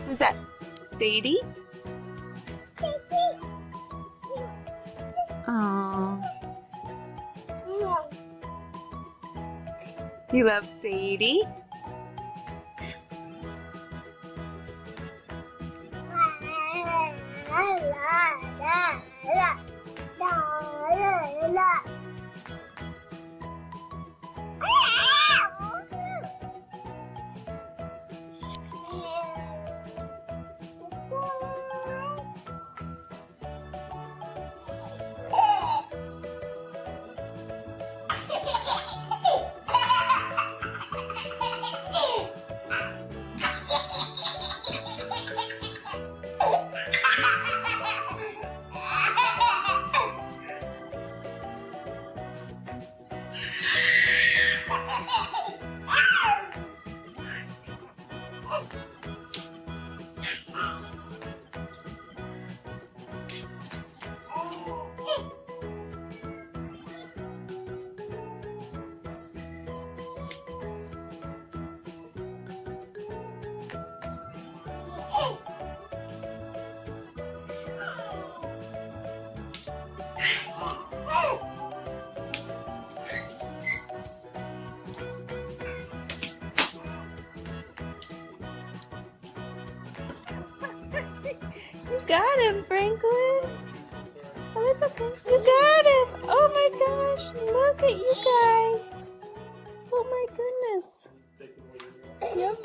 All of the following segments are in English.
Who's that? Sadie? Aww. You love Sadie? You got him, Franklin. Oh, it's okay. You got him. Oh my gosh. Look at you guys. Oh my goodness. Yep.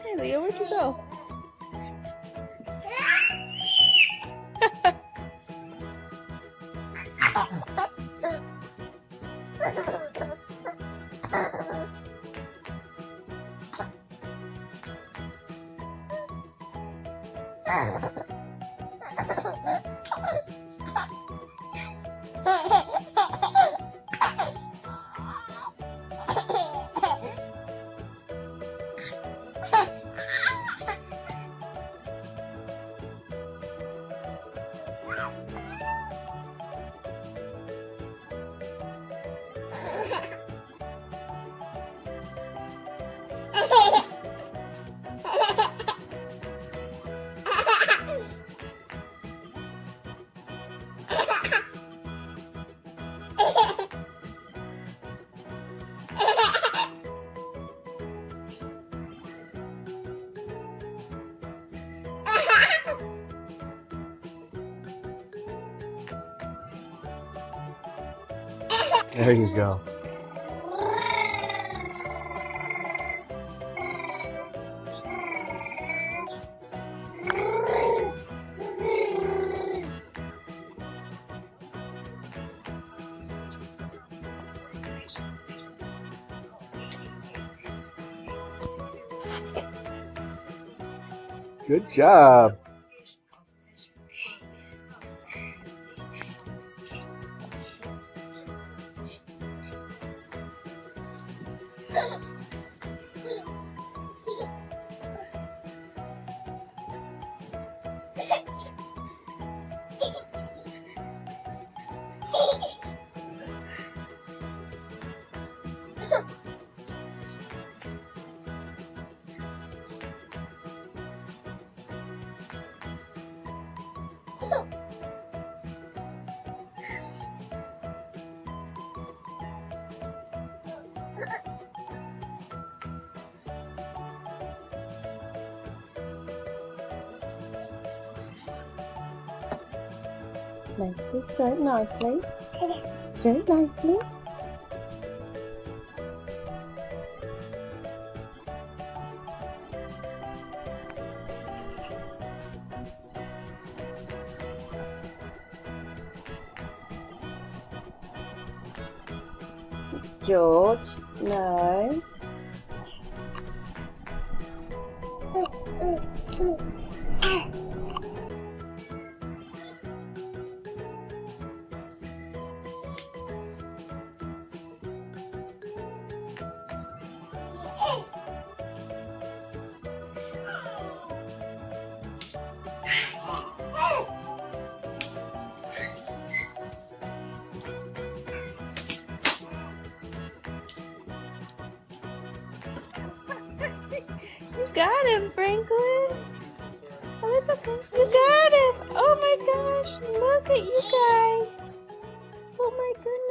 Hey, Leo, where'd you go? There you go. Good job. Nicely, very nicely. Very nicely. George, no. got him, Franklin. Oh, it's okay. You got him. Oh my gosh. Look at you guys. Oh my goodness.